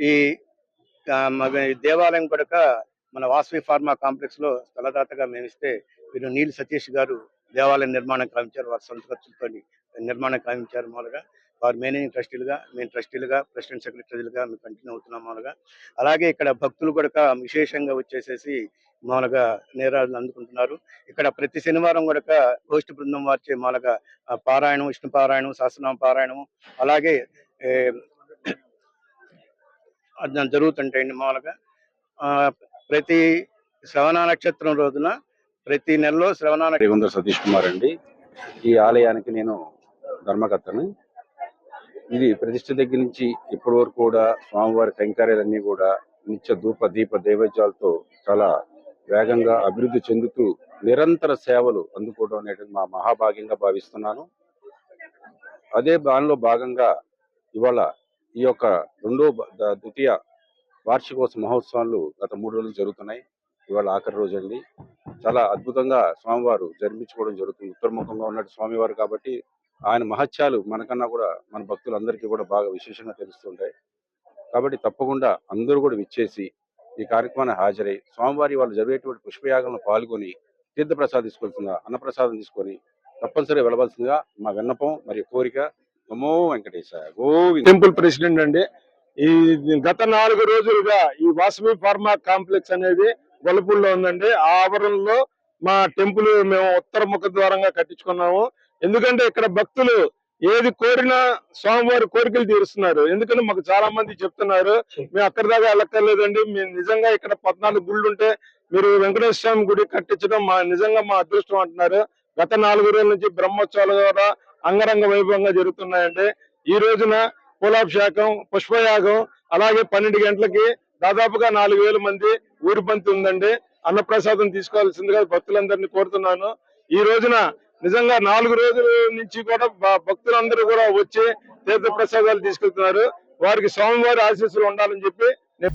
ఈ దేవాలయం కూడా మన వాసవి ఫార్మా కాంప్లెక్స్ లో స్థలదాతగా మేమిస్తే వీరు నీలి సతీష్ గారు దేవాలయం నిర్మాణం కావించారు. వారి సొంత ఖర్చులతో నిర్మాణం కావించారు. మామూలుగా వారు మేనేజింగ్ ట్రస్టీలుగా, మేము ట్రస్టీలుగా, ప్రెసిడెంట్ సెక్రటరీలుగా మేము కంటిన్యూ అవుతున్నాం మామూలుగా. అలాగే ఇక్కడ భక్తులు కూడా విశేషంగా వచ్చేసేసి మామూలుగా నేరాలను అందుకుంటున్నారు. ఇక్కడ ప్రతి శనివారం కూడా గోష్ఠి బృందం వారిచే మామూలుగా పారాయణం, విష్ణు పారాయణం, సహస్రనామ పారాయణం అలాగే జరుగుతుంటాయండి. మామూలుగా ప్రతి శ్రవణ నక్షత్రం రోజున ప్రతి నెలలో శ్రవణ సతీష్ కుమార్ అండి. ఈ ఆలయానికి నేను ధర్మకర్తను. ఇది ప్రతిష్ఠ దగ్గర నుంచి ఇప్పటి వరకు కూడా స్వామివారి కైంకర్యాలన్నీ కూడా నిత్య ధూప దీప దైవజ్యాలతో చాలా వేగంగా అభివృద్ధి చెందుతూ నిరంతర సేవలు అందుకోవడం అనేది మా మహాభాగ్యంగా భావిస్తున్నాను. అదే దానిలో భాగంగా ఇవాళ ఈ యొక్క ద్వితీయ వార్షికోత్సవ మహోత్సవాలు గత 3 రోజులు జరుగుతున్నాయి. ఇవాళ ఆఖరి రోజు అండి. చాలా అద్భుతంగా స్వామివారు జరిపించుకోవడం జరుగుతుంది. ఉత్తరముఖంగా ఉన్నట్టు స్వామివారు కాబట్టి ఆయన మహత్యాలు మనకన్నా కూడా మన భక్తులందరికీ కూడా బాగా విశేషంగా తెలుస్తుంటాయి. కాబట్టి తప్పకుండా అందరూ కూడా విచ్చేసి ఈ కార్యక్రమాన్ని హాజరై స్వామివారి వాళ్ళు జరిగేటువంటి పుష్పయాగంలో పాల్గొని తీర్థప్రసాదం తీసుకోవాల్సిందిగా, అన్నప్రసాదం తీసుకొని తప్పనిసరిగా వెళ్ళవలసిందిగా మా విన్నపం మరియు కోరిక. నమో వెంకటేశ గోవింద. టెంపుల్ ప్రెసిడెంట్ అండి. ఈ గత 4 రోజులుగా ఈ వాసవి ఫార్మా కాంప్లెక్స్ అనేది గొల్లపూడిలో ఉందండి. ఆ ఆవరణలో మా టెంపుల్ మేము ఉత్తర ముఖ ద్వారంగా కట్టించుకున్నాము. ఎందుకంటే ఇక్కడ భక్తులు ఏది కోరినా స్వామివారి కోరికలు తీరుస్తున్నారు. ఎందుకంటే మాకు చాలా మంది చెప్తున్నారు, మేము అక్కడి దాకా వెళ్ళక్కర్లేదండి, మేము నిజంగా ఇక్కడ 14 గుళ్ళు ఉంటే మీరు వెంకటేశ్వర స్వామి గుడి కట్టించడం నిజంగా మా అదృష్టం అంటున్నారు. గత 4 రోజుల నుంచి బ్రహ్మోత్సవాల ద్వారా అంగరంగ వైభవంగా జరుగుతున్నాయండి. ఈ రోజున పూలాభిషేకం, పుష్పయాగం, అలాగే 12 గంటలకి దాదాపుగా 4000 మంది ఊరిపంతి ఉందండి. అన్నప్రసాదం తీసుకోవాల్సిందిగా భక్తులందరినీ కోరుతున్నాను. ఈ రోజున నిజంగా 4 రోజుల నుంచి కూడా భక్తులందరూ కూడా వచ్చి తీర్థ ప్రసాదాలు తీసుకెళ్తున్నారు. వారికి స్వామివారి ఆశీస్సులు ఉండాలని చెప్పి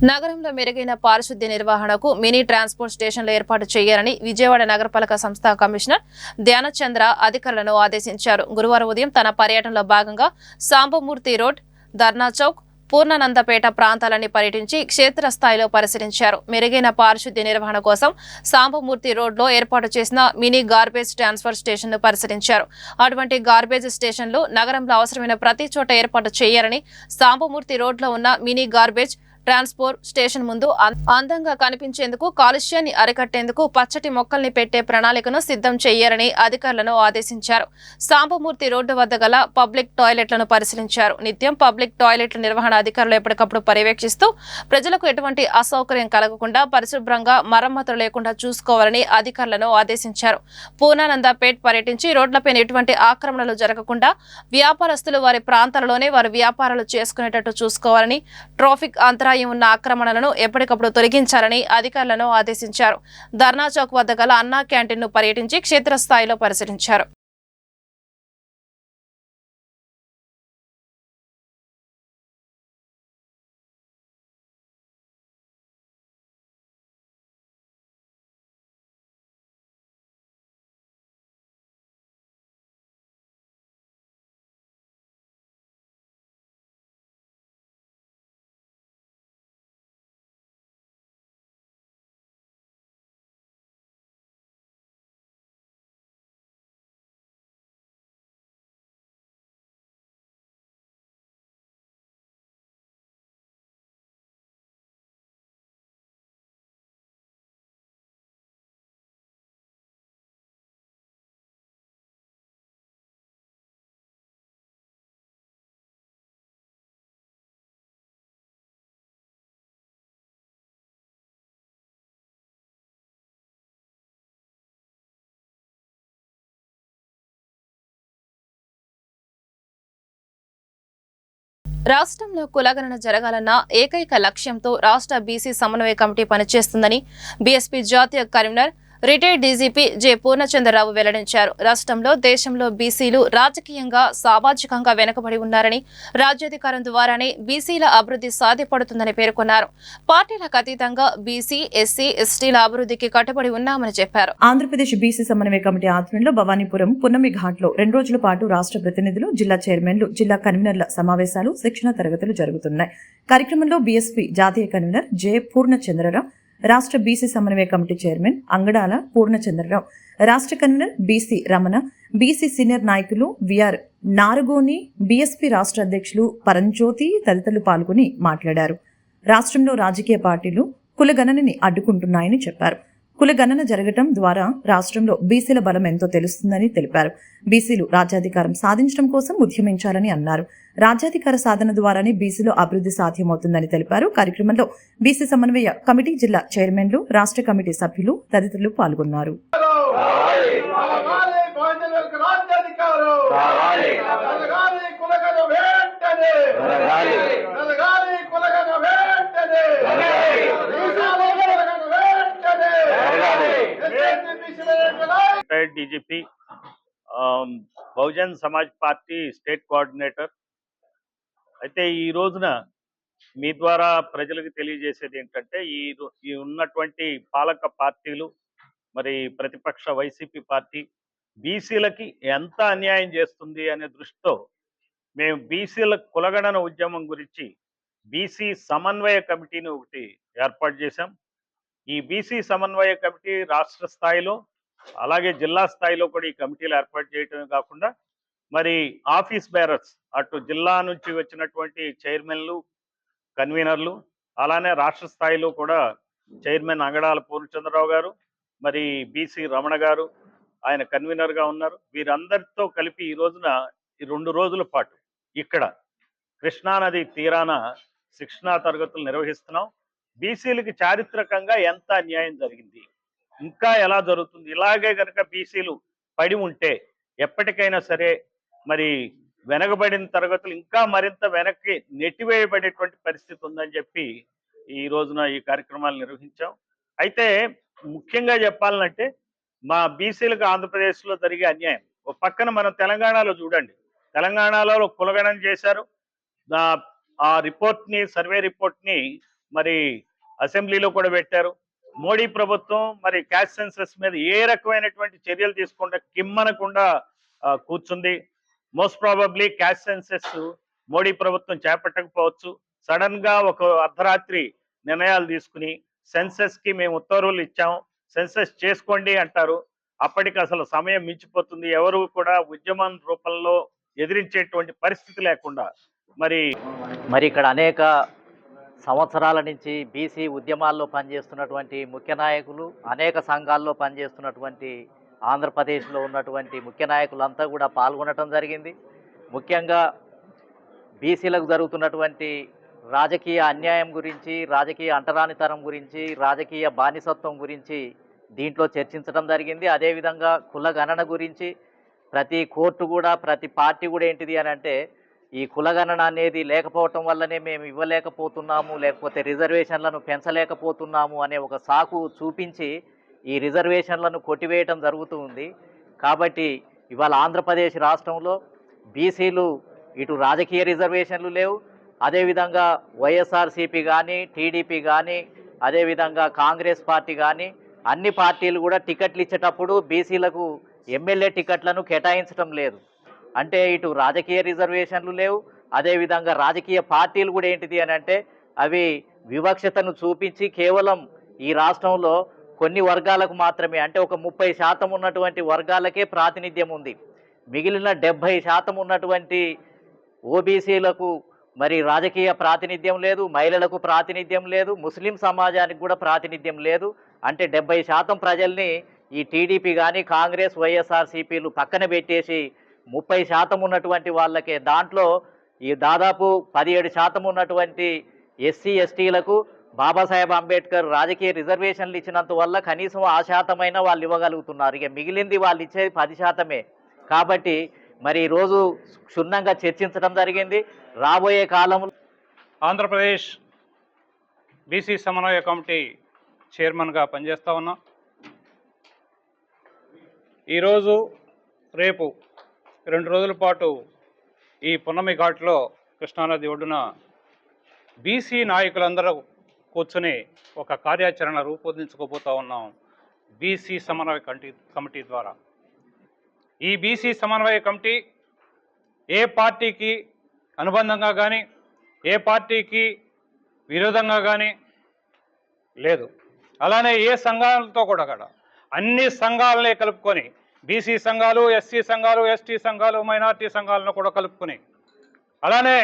నగరంలో మెరుగైన పారిశుద్ధ్య నిర్వహణకు మినీ ట్రాన్స్పోర్ట్ స్టేషన్లు ఏర్పాటు చేయాలని విజయవాడ నగరపాలక సంస్థ కమిషనర్ ధ్యానచంద్ర అధికారులను ఆదేశించారు. గురువారం ఉదయం తన పర్యటనలో భాగంగా సాంబమూర్తి రోడ్, ధర్నా చౌక్, పూర్ణానందపేట ప్రాంతాలని పర్యటించి క్షేత్రస్థాయిలో పరిశీలించారు. మెరుగైన పారిశుద్ధ్య నిర్వహణ కోసం సాంబమూర్తి రోడ్లో ఏర్పాటు చేసిన మినీ గార్బేజ్ ట్రాన్స్ఫర్ స్టేషన్ను పరిశీలించారు. అటువంటి గార్బేజ్ స్టేషన్లు నగరంలో అవసరమైన ప్రతి చోట ఏర్పాటు చేయాలని, సాంబమూర్తి రోడ్లో ఉన్న మినీ గార్బేజ్ ట్రాన్స్పోర్ట్ స్టేషన్ ముందు అందంగా కనిపించేందుకు, కాలుష్యాన్ని అరికట్టేందుకు పచ్చటి మొక్కల్ని పెట్టే ప్రణాళికను సిద్ధం చేయాలని అధికారులను ఆదేశించారు. సాంబమూర్తి రోడ్డు వద్ద గల పబ్లిక్ టాయిలెట్లను పరిశీలించారు. నిత్యం పబ్లిక్ టాయిలెట్ల నిర్వహణ అధికారులు ఎప్పటికప్పుడు పర్యవేక్షిస్తూ ప్రజలకు ఎటువంటి అసౌకర్యం కలగకుండా పరిశుభ్రంగా మరమ్మతులు లేకుండా చూసుకోవాలని అధికారులను ఆదేశించారు. పూర్ణానందపేట్ పర్యటించి రోడ్లపై ఎటువంటి ఆక్రమణలు జరగకుండా వ్యాపారస్తులు వారి ప్రాంతాలలోనే వారి వ్యాపారాలు చేసుకునేటట్టు చూసుకోవాలని, ట్రాఫిక్ అంతరాయం ఉన్న ఆక్రమణలను ఎప్పటికప్పుడు తొలగించాలని అధికారులను ఆదేశించారు. ధర్నా చౌక్ వద్ద గల అన్నా క్యాంటీన్ను పర్యటించి క్షేత్రస్థాయిలో పరిశీలించారు. రాష్ట్రంలో కులగణన జరగాలన్న ఏకైక లక్ష్యంతో రాష్ట్ర బీసీ సమన్వయ కమిటీ పనిచేస్తుందని బీఎస్పీ జాతీయ convener retired DGP J Purnachandrarao వెల్లడించారు. రాష్ట్రంలో, దేశంలో బీసీలు రాజకీయంగా, సామాజికంగా వెనుకబడి ఉన్నారని, రాజ్యాధికారం ద్వారానే బీసీల అభివృద్ధి సాధ్యపడుతుందని పేర్కొన్నారు. పార్టీలకు అతీతంగా బీసీ, ఎస్సీ, ఎస్టీల అభివృద్ధికి కట్టుబడి ఉన్నామని చెప్పారు. ఆంధ్రప్రదేశ్ బీసీ సమన్వయ కమిటీ ఆధ్వర్యంలో భవానీపురం పున్నమి ఘాట్లో 2 రోజుల పాటు రాష్ట్ర ప్రతినిధులు, జిల్లా చైర్మన్లు, జిల్లా కన్వీనర్ల సమావేశాలు, శిక్షణ తరగతులు జరుగుతున్నాయి. కార్యక్రమంలో బీఎస్పీ జాతీయ కన్వీనర్ జె పూర్ణచంద్రరావు, రాష్ట్ర బీసీ సమన్వయ కమిటీ చైర్మన్ అంగడాల పూర్ణచంద్రరావు, రాష్ట్ర convener BC Ramana, BC senior నాయకులు విఆర్ నారగోని, బీఎస్పీ రాష్ట్ర అధ్యక్షులు పరంజ్యోతి తదితరులు పాల్గొని మాట్లాడారు. రాష్ట్రంలో రాజకీయ పార్టీలు కులగణనని అడ్డుకుంటున్నాయని చెప్పారు. కులగణన జరగటం ద్వారా రాష్ట్రంలో బీసీల బలం ఎంతో తెలుస్తుందని తెలిపారు. బీసీలు రాజ్యాధికారం సాధించడం కోసం ఉద్యమించాలని అన్నారు. రాజ్యాధికార సాధన ద్వారానే బీసీలో అభివృద్ధి సాధ్యమవుతుందని తెలిపారు. కార్యక్రమంలో బీసీ సమన్వయ కమిటీ జిల్లా చైర్మన్లు, రాష్ట్ర కమిటీ సభ్యులు తదితరులు పాల్గొన్నారు. Retired DGP, Bahujan Samaj party state coordinator. అయితే ఈ రోజున మీ ద్వారా ప్రజలకు తెలియజేసేది ఏంటంటే, ఈ ఉన్నటువంటి పాలక పార్టీలు, మరి ప్రతిపక్ష వైసీపీ పార్టీ బీసీలకి ఎంత అన్యాయం చేస్తుంది అనే దృష్టితో మేము బీసీల కులగణన ఉద్యమం గురించి బీసీ సమన్వయ కమిటీని ఒకటి ఏర్పాటు చేశాం. ఈ బీసీ సమన్వయ కమిటీ రాష్ట్ర స్థాయిలో, అలాగే జిల్లా స్థాయిలో కూడా ఈ కమిటీలు ఏర్పాటు చేయడమే కాకుండా, మరి ఆఫీస్ బేరర్స్, అటు జిల్లా నుంచి వచ్చినటువంటి చైర్మన్లు, కన్వీనర్లు, అలానే రాష్ట్ర స్థాయిలో కూడా చైర్మన్ అంగడాల పూర్ణచంద్రరావు గారు, మరి బీసీ రమణ గారు ఆయన కన్వీనర్గా ఉన్నారు. వీరందరితో కలిపి ఈ రోజున ఈ 2 రోజుల పాటు ఇక్కడ కృష్ణానది తీరాన శిక్షణా తరగతులు నిర్వహిస్తున్నాం. బీసీలకి చారిత్రకంగా ఎంత అన్యాయం జరిగింది, ఇంకా ఎలా జరుగుతుంది, ఇలాగే కనుక బీసీలు పడి ఉంటే ఎప్పటికైనా సరే మరి వెనకబడిన తరగతులు ఇంకా మరింత వెనక్కి నెట్టివేయబడేటువంటి పరిస్థితి ఉందని చెప్పి ఈ రోజున ఈ కార్యక్రమాలు నిర్వహించాం. అయితే ముఖ్యంగా చెప్పాలంటే మా బీసీలకు ఆంధ్రప్రదేశ్లో జరిగే అన్యాయం ఒక పక్కన మనం తెలంగాణలో చూడండి, తెలంగాణలో కులగణన చేశారు. ఆ రిపోర్ట్ని, సర్వే రిపోర్ట్ని మరి అసెంబ్లీలో కూడా పెట్టారు. మోడీ ప్రభుత్వం మరి క్యాస్ట్ సెన్సస్ మీద ఏ రకమైనటువంటి చర్యలు తీసుకుంటే కిమ్మనకుండా కూర్చుంది. Most probably caste census Modi ప్రభుత్వం చేపట్టకపోవచ్చు. సడన్ గా ఒక అర్ధరాత్రి నిర్ణయాలు తీసుకుని సెన్సస్ కి మేము ఉత్తర్వులు ఇచ్చాం, సెన్సస్ చేసుకోండి అంటారు. అప్పటికి అసలు సమయం మించిపోతుంది. ఎవరు కూడా ఉద్యమం రూపంలో ఎదిరించేటువంటి పరిస్థితి లేకుండా మరి ఇక్కడ అనేక సంవత్సరాల నుంచి బీసీ ఉద్యమాల్లో పనిచేస్తున్నటువంటి ముఖ్య నాయకులు, అనేక సంఘాల్లో పనిచేస్తున్నటువంటి ఆంధ్రప్రదేశ్లో ఉన్నటువంటి ముఖ్య నాయకులంతా కూడా పాల్గొనడం జరిగింది. ముఖ్యంగా బీసీలకు జరుగుతున్నటువంటి రాజకీయ అన్యాయం గురించి, రాజకీయ అంటరానితనం గురించి, రాజకీయ బానిసత్వం గురించి దీంట్లో చర్చించడం జరిగింది. అదేవిధంగా కుల గణన గురించి ప్రతి కోర్టు కూడా, ప్రతి పార్టీ కూడా ఏంటిది అని అంటే ఈ కులగణన అనేది లేకపోవటం వల్లనే మేము ఇవ్వలేకపోతున్నాము, లేకపోతే రిజర్వేషన్లను పెంచలేకపోతున్నాము అనే ఒక సాకు చూపించి ఈ రిజర్వేషన్లను కొట్టివేయటం జరుగుతూ ఉంది. కాబట్టి ఇవాళ ఆంధ్రప్రదేశ్ రాష్ట్రంలో బీసీలు ఇటు రాజకీయ రిజర్వేషన్లు లేవు, అదేవిధంగా వైఎస్ఆర్సీపీ కానీ, టీడీపీ కానీ, అదేవిధంగా కాంగ్రెస్ పార్టీ కానీ అన్ని పార్టీలు కూడా టికెట్లు ఇచ్చేటప్పుడు బీసీలకు ఎమ్మెల్యే టికెట్లను కేటాయించడం లేదు. అంటే ఇటు రాజకీయ రిజర్వేషన్లు లేవు, అదేవిధంగా రాజకీయ పార్టీలు కూడా ఏంటిది అని అంటే అవి వివక్షతను చూపించి కేవలం ఈ రాష్ట్రంలో కొన్ని వర్గాలకు మాత్రమే, అంటే ఒక 30% ఉన్నటువంటి వర్గాలకే ప్రాతినిధ్యం ఉంది. మిగిలిన 70% ఉన్నటువంటి ఓబీసీలకు మరి రాజకీయ ప్రాతినిధ్యం లేదు, మహిళలకు ప్రాతినిధ్యం లేదు, ముస్లిం సమాజానికి కూడా ప్రాతినిధ్యం లేదు. అంటే 70% ప్రజల్ని ఈ టీడీపీ కానీ, కాంగ్రెస్, వైఎస్ఆర్సీపీలు పక్కన పెట్టేసి 30% ఉన్నటువంటి వాళ్ళకే, దాంట్లో ఈ దాదాపు 17% ఉన్నటువంటి ఎస్సీ ఎస్టీలకు బాబాసాహెబ్ అంబేద్కర్ రాజకీయ రిజర్వేషన్లు ఇచ్చినంత వల్ల కనీసం ఆ శాతమైనా వాళ్ళు ఇవ్వగలుగుతున్నారు. ఇక మిగిలింది వాళ్ళు ఇచ్చేది 10%. కాబట్టి మరి ఈరోజు క్షుణ్ణంగా చర్చించడం జరిగింది. రాబోయే కాలంలో ఆంధ్రప్రదేశ్ బీసీ సమన్వయ కమిటీ చైర్మన్గా పనిచేస్తూ ఉన్నాం. ఈరోజు రేపు 2 రోజుల పాటు ఈ పున్నమి ఘాట్లో కృష్ణానది ఒడ్డున బీసీ నాయకులందరూ కూర్చొని ఒక కార్యాచరణ రూపొందించుకోబోతూ ఉన్నాం బీసీ సమన్వయ కమిటీ ద్వారా. ఈ బీసీ సమన్వయ కమిటీ ఏ పార్టీకి అనుబంధంగా కానీ, ఏ పార్టీకి విరోధంగా కానీ లేదు. అలానే ఏ సంఘాలతో కూడా అన్ని సంఘాలనే కలుపుకొని, బీసీ సంఘాలు, ఎస్సీ సంఘాలు, ఎస్టీ సంఘాలు, మైనార్టీ సంఘాలను కూడా కలుపుకొని, అలానే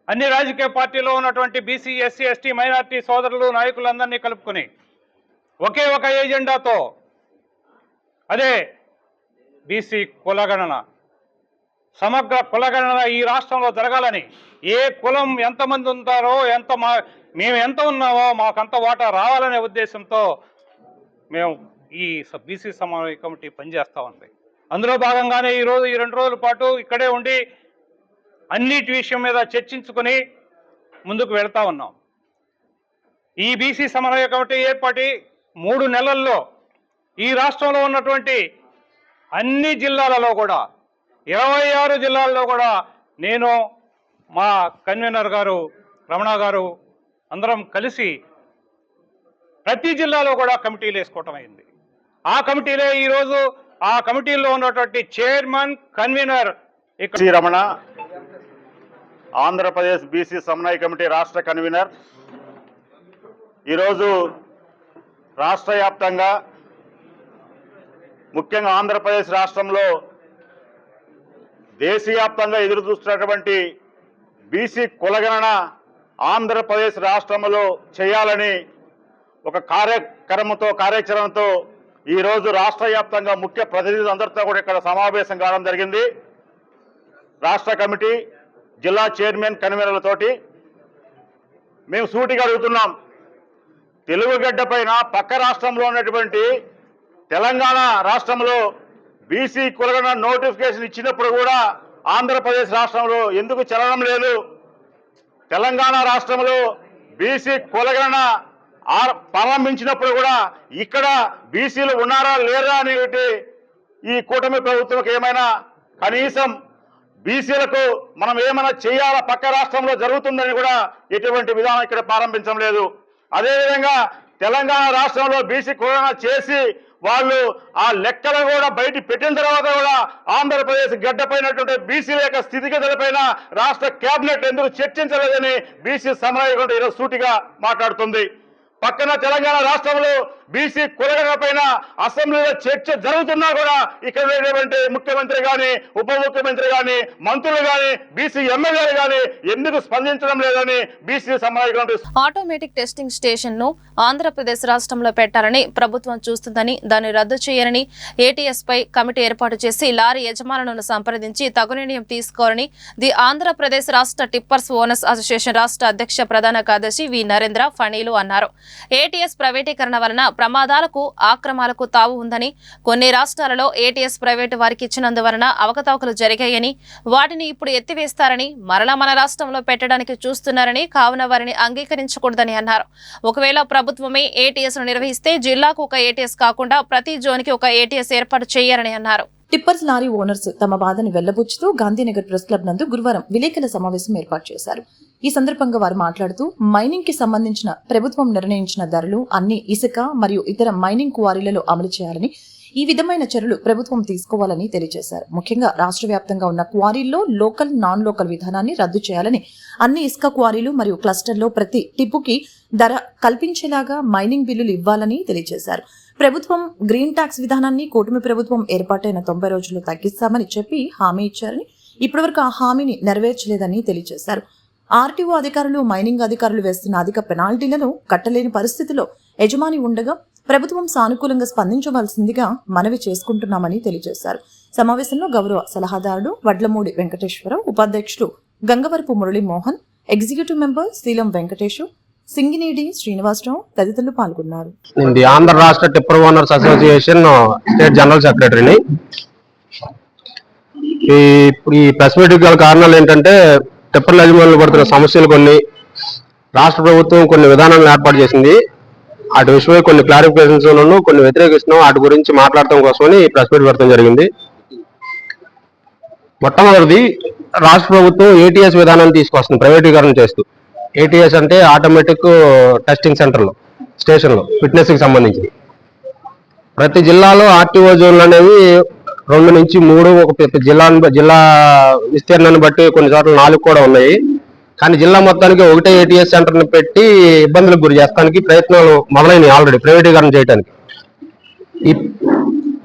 అన్ని రాజకీయ పార్టీలో ఉన్నటువంటి బీసీ, ఎస్సీ, ఎస్టీ, మైనార్టీ సోదరులు, నాయకులందరినీ కలుపుకొని ఒకే ఒక ఏజెండాతో, అదే బీసీ కులగణన, సమగ్ర కులగణన ఈ రాష్ట్రంలో జరగాలని, ఏ కులం ఎంతమంది ఉంటారో, మేము ఎంత ఉన్నామో మాకంత వాటా రావాలనే ఉద్దేశంతో మేము ఈ బీసీ సమన్వయ కమిటీ పనిచేస్తూ ఉంది. అందులో భాగంగానే ఈ 2 రోజుల పాటు ఇక్కడే ఉండి అన్నిటి విషయం మీద చర్చించుకొని ముందుకు వెళ్తా ఉన్నాం. ఈ బీసీ సమన్వయ కమిటీ ఏర్పాటి 3 నెలల్లో ఈ రాష్ట్రంలో ఉన్నటువంటి అన్ని జిల్లాలలో కూడా 26 జిల్లాల్లో కూడా నేను, మా కన్వీనర్ గారు రమణ గారు అందరం కలిసి ప్రతి జిల్లాలో కూడా కమిటీలు వేసుకోవటం అయింది. ఆ కమిటీలే ఈరోజు ఆ కమిటీలో ఉన్నటువంటి చైర్మన్, కన్వీనర్ ఇక్కడ శ్రీ రమణ, ఆంధ్రప్రదేశ్ బీసీ సమన్వయ కమిటీ రాష్ట్ర కన్వీనర్. ఈరోజు రాష్ట్ర వ్యాప్తంగా, ముఖ్యంగా ఆంధ్రప్రదేశ్ రాష్ట్రంలో దేశవ్యాప్తంగా ఎదురు చూస్తున్నటువంటి బీసీ కులగణన ఆంధ్రప్రదేశ్ రాష్ట్రంలో చేయాలని ఒక కార్యాచరణతో ఈరోజు రాష్ట్ర వ్యాప్తంగా ముఖ్య ప్రతినిధులందరితో కూడా ఇక్కడ సమావేశం కావడం జరిగింది. రాష్ట్ర కమిటీ, జిల్లా చైర్మన్, కన్వీనర్లతోటి మేము సూటిగా అడుగుతున్నాం. తెలుగు గడ్డ పైన పక్క రాష్ట్రంలో ఉన్నటువంటి తెలంగాణ రాష్ట్రంలో బీసీ కులగణ నోటిఫికేషన్ ఇచ్చినప్పుడు కూడా ఆంధ్రప్రదేశ్ రాష్ట్రంలో ఎందుకు చలనం లేదు? తెలంగాణ రాష్ట్రంలో బీసీ కులగణన ప్రారంభించినప్పుడు కూడా ఇక్కడ బీసీలు ఉన్నారా లేరా అనేది ఈ కూటమి ప్రభుత్వంకి ఏమైనా కనీసం బీసీలకు మనం ఏమైనా చేయాలా, పక్క రాష్ట్రంలో జరుగుతుందని కూడా ఎటువంటి విధానం ఇక్కడ ప్రారంభించడం లేదు. అదేవిధంగా తెలంగాణ రాష్ట్రంలో బీసీ కులగణన చేసి వాళ్ళు ఆ లెక్కలు కూడా బయట పెట్టిన తర్వాత కూడా ఆంధ్రప్రదేశ్ గడ్డపైనటువంటి బీసీల యొక్క స్థితిగతులపైన రాష్ట్ర కేబినెట్ ఎందుకు చర్చించలేదని బీసీ సమన్వయ ఈరోజు సూటిగా మాట్లాడుతుంది. పక్కన తెలంగాణ రాష్ట్రంలో బీసీ కులగణన పైన అసెంబ్లీలో చర్చ జరుగుతున్నా కూడా ఇక్కడ ఉండేటువంటి ముఖ్యమంత్రి కానీ, ఉప ముఖ్యమంత్రి కానీ, మంత్రులు కానీ, బీసీ ఎమ్మెల్యేలు కానీ ఎందుకు స్పందించడం లేదని బీసీ సమన్వయ ఆటోమేటిక్ టెస్టింగ్ స్టేషన్ ను ఆంధ్రప్రదేశ్ రాష్ట్రంలో పెట్టాలని ప్రభుత్వం చూస్తుందని, దాన్ని రద్దు చేయాలని ఏటీఎస్ పై కమిటీ ఏర్పాటు చేసి లారీ యజమానులను సంప్రదించి తగు నిర్ణయం తీసుకోవాలని ది ఆంధ్రప్రదేశ్ రాష్ట్ర టిప్పర్స్ ఓనర్స్ అసోసియేషన్ రాష్ట్ర అధ్యక్ష ప్రధాన కార్యదర్శి వి నరేంద్ర ఫణీలు అన్నారు. ఏటీఎస్ ప్రైవేటీకరణ వలన ప్రమాదాలకు, ఆక్రమాలకు తావు ఉందని, కొన్ని రాష్ట్రాలలో ఏటీఎస్ ప్రైవేటు వారికి ఇచ్చినందువలన అవకతవకలు జరిగాయని, వాటిని ఇప్పుడు ఎత్తివేస్తారని, మరలా మన రాష్ట్రంలో పెట్టడానికి చూస్తున్నారని, కావున వారిని అంగీకరించకూడదని అన్నారు. ఒకవేళ ప్రభుత్వమే ఏటీఎస్ ను నిర్వహిస్తే జిల్లాకు ఒక ఏటీఎస్ కాకుండా ప్రతి జోన్కి ఒక ఏటీఎస్ ఏర్పాటు చేయాలని అన్నారు. టిప్పర్స్ లారీ ఓనర్స్ తమ బాధను వెళ్లబుచ్చుతూ గాంధీనగర్ ప్రెస్ క్లబ్ నందు గురువారం విలేకరుల సమావేశం ఏర్పాటు చేశారు. ఈ సందర్భంగా వారు మాట్లాడుతూ మైనింగ్ కి సంబంధించిన ప్రభుత్వం నిర్ణయించిన ధరలు అన్ని ఇసుక మరియు ఇతర మైనింగ్ క్వారీలలో అమలు చేయాలని, ఈ విధమైన చర్యలు ప్రభుత్వం తీసుకోవాలని తెలియజేశారు. ముఖ్యంగా రాష్ట్ర వ్యాప్తంగా ఉన్న క్వారీల్లో లోకల్, నాన్ లోకల్ విధానాన్ని రద్దు చేయాలని, అన్ని ఇసుక క్వారీలు మరియు క్లస్టర్లో ప్రతి టిప్పుకి ధర కల్పించేలాగా మైనింగ్ బిల్లులు ఇవ్వాలని తెలియజేశారు. ప్రభుత్వం గ్రీన్ ట్యాక్స్ విధానాన్ని కూటమి ప్రభుత్వం ఏర్పాటైన 90 రోజుల్లో తగ్గిస్తామని చెప్పి హామీ ఇచ్చారని, ఇప్పటివరకు ఆ హామీని నెరవేర్చలేదని తెలియజేశారు. ఆర్టీఓ అధికారులు, మైనింగ్ అధికారులు వేస్తున్న అధిక పెనాల్టీలను కట్టలేని పరిస్థితిలో యజమాని ఉండగా ప్రభుత్వం సానుకూలంగా స్పందించవలసిందిగా మనవి చేసుకుంటున్నామని తెలియజేశారు. సమావేశంలో గౌరవ సలహాదారుడు వడ్లమూడి వెంకటేశ్వరరావు, ఉపాధ్యక్షుడు గంగవరపు మురళీమోహన్, ఎగ్జిక్యూటివ్ మెంబర్ శ్రీలం వెంకటేశు, సింగినేడి శ్రీనివాసరావు తదితరులు పాల్గొన్నారు. ఆంధ్ర రాష్ట్ర tipper owners association state general సెక్రటరీని. ఈ ప్రెస్ మీట్ గల కారణాలు ఏంటంటే, టిప్పర్ యజమానులు పడుతున్న సమస్యలు కొన్ని రాష్ట్ర ప్రభుత్వం కొన్ని విధానాలను ఏర్పాటు చేసింది. వాటి విషయమై కొన్ని క్లారిఫికేషన్స్ కొన్ని వ్యతిరేకిస్తున్నాం. వాటి గురించి మాట్లాడటం కోసమని ప్రెస్ మీట్ పెట్టడం జరిగింది. మొట్టమొదటిది, రాష్ట్ర ప్రభుత్వం ఏటీఎస్ విధానాన్ని తీసుకొస్తుంది ప్రైవేటీకరణ చేస్తూ. ఏటీఎస్ అంటే ఆటోమేటిక్ టెస్టింగ్ సెంటర్లో, స్టేషన్లో ఫిట్నెస్కి సంబంధించి ప్రతి జిల్లాలో ఆర్టీఓ జోన్లు అనేవి 2 నుంచి 3, ఒక జిల్లా విస్తీర్ణాన్ని బట్టి కొన్ని చోట్ల 4 కూడా ఉన్నాయి. కానీ జిల్లా మొత్తానికి ఒకటే ఏటీఎస్ సెంటర్ని పెట్టి ఇబ్బందులకు గురి చేస్తానికి ప్రయత్నాలు మొదలైనవి ఆల్రెడీ ప్రైవేటీకరణ చేయడానికి. ఈ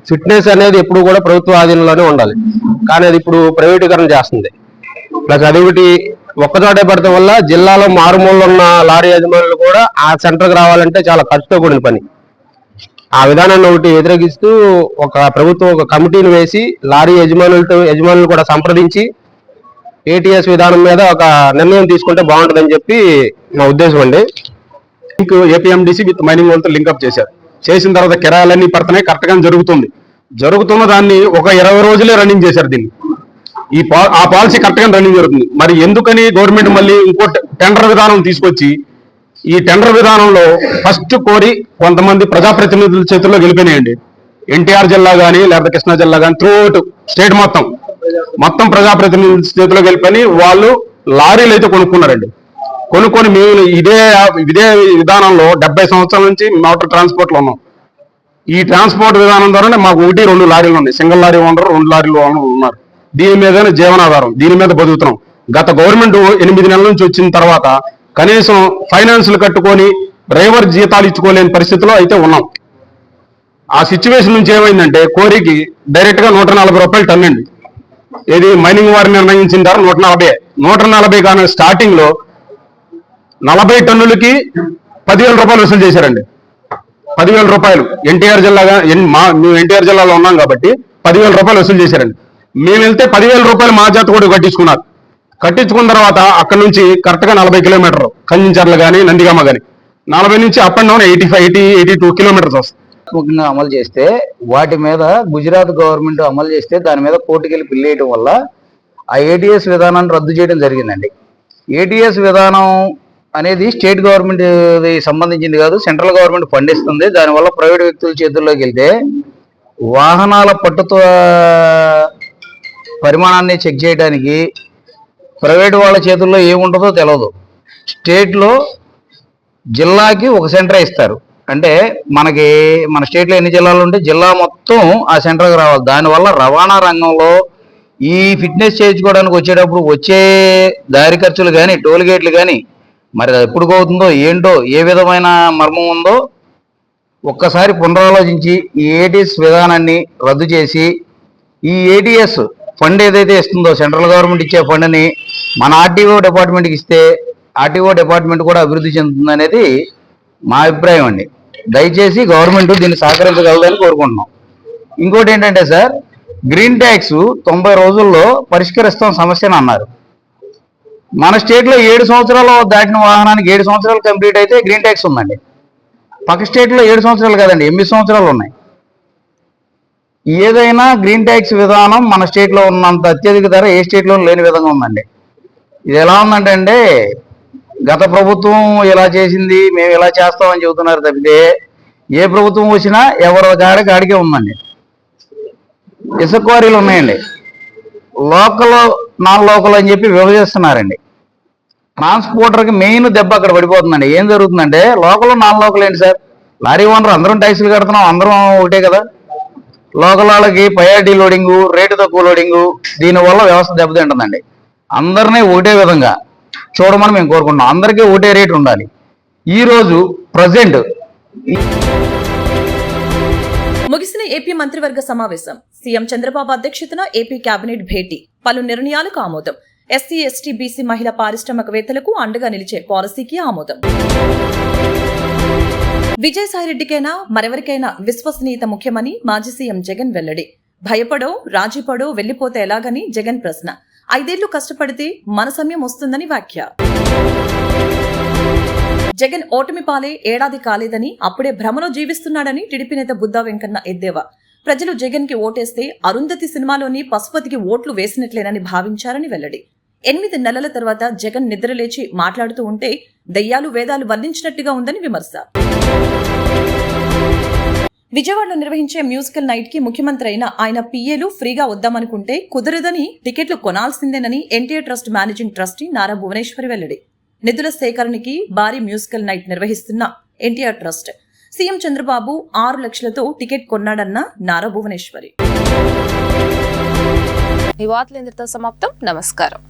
ఫిట్నెస్ అనేది ఎప్పుడు కూడా ప్రభుత్వ ఆధీనంలోనే ఉండాలి, కానీ అది ఇప్పుడు ప్రైవేటీకరణ చేస్తుంది. ప్లస్ అది ఒకటి ఒక్కచోటే పడటం వల్ల జిల్లాలో మారుమూలలో ఉన్న లారీ యజమానులు కూడా ఆ సెంటర్కి రావాలంటే చాలా ఖర్చుతో కూడిన పని. ఆ విధానాన్ని ఒకటి వ్యతిరేకిస్తూ ప్రభుత్వం ఒక కమిటీని వేసి లారీ యజమానులు కూడా సంప్రదించి ఏటీఎస్ విధానం మీద ఒక నిర్ణయం తీసుకుంటే బాగుంటుందని చెప్పి నా ఉద్దేశం అండి. ఏపీఎండిసి విత్ మైనింగ్ వాళ్ళతో లింకప్ చేసిన తర్వాత కిరాయాలన్నీ పడుతున్నాయి, కరెక్ట్గా జరుగుతున్న దాన్ని ఒక 20 రోజులే రన్నింగ్ చేశారు. దీన్ని ఆ పాలసీ కరెక్ట్గా రన్నింగ్ జరుగుతుంది. మరి ఎందుకని గవర్నమెంట్ మళ్ళీ ఇంకో టెండర్ విధానం తీసుకొచ్చి, ఈ టెండర్ విధానంలో ఫస్ట్ కోరి కొంతమంది ప్రజాప్రతినిధుల చేతుల్లో గెలిపినాయండి. ఎన్టీఆర్ జిల్లా కానీ లేకపోతే కృష్ణా జిల్లా కానీ త్రూఅవుట్ స్టేట్ మొత్తం ప్రజాప్రతినిధుల చేతిలో గెలిపని వాళ్ళు లారీలు అయితే కొనుక్కున్నారండి. కొనుక్కొని మేము ఇదే విధానంలో 70 సంవత్సరాల నుంచి మోటార్ ట్రాన్స్పోర్ట్లో ఉన్నాం. ఈ ట్రాన్స్పోర్ట్ విధానం ద్వారానే మాకు 1-2 లారీలు ఉన్నాయి. సింగిల్ లారీ ఓనర్, 2 లారీలు ఓనర్ ఉన్నారు. దీని మీదనే జీవనాధారం, దీని మీద బతుకుతున్నాం. గత గవర్నమెంట్ 8 నెలల నుంచి వచ్చిన తర్వాత కనీసం ఫైనాన్స్లు కట్టుకొని డ్రైవర్ జీతాలు ఇచ్చుకోలేని పరిస్థితిలో అయితే ఉన్నాం. ఆ సిచ్యువేషన్ నుంచి ఏమైందంటే, కోరికి డైరెక్ట్ గా 140 రూపాయలు టన్ అండి. ఏది మైనింగ్ వారిని నిర్ణయించిన ధర 140 కానీ స్టార్టింగ్ లో 40 టన్నులకి 10,000 రూపాయలు వసూలు చేశారండి. 10,000 రూపాయలు ఎన్టీఆర్ జిల్లాలో ఉన్నాం కాబట్టి 10,000 రూపాయలు వసూలు చేశారండి. మేము వెళ్తే 10,000 రూపాయలు మా జాత కూడా కట్టించుకున్నారు. కట్టించుకున్న తర్వాత అక్కడ నుంచి కరెక్ట్ గా 40 కిలోమీటర్లు కంచించర్లు కానీ నందిగామ కానీ 40 నుంచి అప్ అండ్ డౌన్ 82 కిలోమీటర్స్ వస్తుంది. ప్రతిష్టాత్మకంగా అమలు చేస్తే వాటి మీద గుజరాత్ గవర్నమెంట్ అమలు చేస్తే దాని మీద కోర్టుకెళ్ళి బిల్లు వేయడం వల్ల ఆ ఏటీఎస్ విధానాన్ని రద్దు చేయడం జరిగిందండి. ఏటీఎస్ విధానం అనేది స్టేట్ గవర్నమెంట్ సంబంధించింది కాదు, సెంట్రల్ గవర్నమెంట్ ఫండ్ ఇస్తుంది. దానివల్ల ప్రైవేట్ వ్యక్తుల చేతుల్లోకి వెళ్తే వాహనాల పట్టుతో పరిమాణాన్ని చెక్ చేయడానికి ప్రైవేట్ వాళ్ళ చేతుల్లో ఏముంటుందో తెలియదు. స్టేట్లో జిల్లాకి ఒక సెంటర్ ఇస్తారు. అంటే మన స్టేట్లో ఎన్ని జిల్లాలు ఉంటే జిల్లా మొత్తం ఆ సెంటర్కి రావాలి. దానివల్ల రవాణా రంగంలో ఈ ఫిట్నెస్ చేయించుకోవడానికి వచ్చేటప్పుడు వచ్చే దారి ఖర్చులు కానీ టోల్ గేట్లు కానీ మరి అది ఎప్పుడు అవుతుందో ఏంటో, ఏ విధమైన మర్మం ఉందో ఒక్కసారి పునరాలోచించి ఈ ఏటీఎస్ విధానాన్ని రద్దు చేసి ఈ ఏటీఎస్ ఫండ్ ఏదైతే ఇస్తుందో సెంట్రల్ గవర్నమెంట్ ఇచ్చే ఫండ్ని మన ఆర్టీఓ డిపార్ట్మెంట్కి ఇస్తే ఆర్టీఓ డిపార్ట్మెంట్ కూడా అభివృద్ధి చెందుతుంది అనేది మా అభిప్రాయం అండి. దయచేసి గవర్నమెంట్ దీన్ని సహకరించగలదని కోరుకుంటున్నాం. ఇంకోటి ఏంటంటే సార్, గ్రీన్ ట్యాక్స్ 90 రోజుల్లో పరిష్కరిస్తాం సమస్యను అన్నారు. మన స్టేట్లో 7 సంవత్సరాలు దాటిన వాహనానికి 7 సంవత్సరాలు కంప్లీట్ అయితే గ్రీన్ ట్యాక్స్ ఉందండి. పక్క స్టేట్లో 7 సంవత్సరాలు కాదండి, 8 సంవత్సరాలు ఉన్నాయి. ఏదైనా గ్రీన్ ట్యాక్స్ విధానం మన స్టేట్లో ఉన్నంత అత్యధిక ధర ఏ స్టేట్లో లేని విధంగా ఉందండి. ఇది ఎలా ఉందంటే గత ప్రభుత్వం ఇలా చేసింది, మేము ఇలా చేస్తామని చెబుతున్నారు తప్పితే ఏ ప్రభుత్వం వచ్చినా ఎవరి గాడికే ఉందండి. ఇసుక క్వారీలు ఉన్నాయండి, లోకల్ నాన్ లోకల్ అని చెప్పి విభజిస్తున్నారండి. ట్రాన్స్పోర్టర్కి మెయిన్ దెబ్బ అక్కడ పడిపోతుందండి. ఏం జరుగుతుందంటే లోకల్ నాన్ లోకల్ ఏంటి సార్, లారీ ఓనర్ అందరం ట్యాక్సీలు కడుతున్నాం, అందరం ఒకటే కదా. లోకల్ వాళ్ళకి ప్రయారిటీ లోడింగు, రేటు తక్కువ లోడింగు, దీనివల్ల వ్యవస్థ దెబ్బతింటుందండి. అందరినీ ఒకటే విధంగా చూడమని మేము కోరుకుంటున్నాం. అందరికీ ఒకటే రేటు ఉండాలి. ఈరోజు ప్రజెంట్ ముగిసిన ఏపీ మంత్రివర్గ సమావేశం. సీఎం చంద్రబాబు అధ్యక్షతన ఏపీ కేబినెట్ భేటీ. పలు నిర్ణయాలకు ఆమోదం. ఎస్సీ, ఎస్టీ, బీసీ మహిళా పారిశ్రామికవేత్తలకు అండగా నిలిచే పాలసీకి ఆమోదం. విజయసాయిరెడ్డికైనా మరెవరికైనా విశ్వసనీయత ముఖ్యమని మాజీ సీఎం జగన్ వెల్లడి. భయపడో రాజీపడో వెళ్లిపోతే ఎలాగని జగన్ ప్రశ్న. 5 ఏళ్లు కష్టపడితే మన సమయం వస్తుందని వ్యాఖ్య. జగన్ ఓటమి పాలే ఏడాది కాలేదని, అప్పుడే భ్రమలో జీవిస్తున్నాడని టీడీపీ నేత బుద్దా వెంకన్న ఎద్దేవా. ప్రజలు జగన్ కి ఓటేస్తే అరుంధతి సినిమాలోని పశుపతికి ఓట్లు వేసినట్లేనని భావించారని వెల్లడి. 8 నెలల తర్వాత జగన్ నిద్రలేచి మాట్లాడుతూ ఉంటే దయ్యాలు వేదాలు వల్లించినట్టుగా ఉందని విమర్శ. విజయవాడలో నిర్వహించే మ్యూజికల్ నైట్ కి ముఖ్యమంత్రి అయిన ఆయన పిఏలు ఫ్రీగా వద్దామనుకుంటే కుదరదని, టికెట్లు కొనాల్సిందేనని NTR trust managing trustee Nara Bhuvaneswari వెల్లడి. నిధుల సేకరణకి భారీ మ్యూజికల్ నైట్ నిర్వహిస్తున్న ఎన్టీఆర్ ట్రస్ట్ సీఎం చంద్రబాబు 6 లక్షలతో టికెట్ కొన్నాడన్న నారా భువనేశ్వరి. ఈ వార్తలు ఇంతటితో సమాప్తం. నమస్కారం.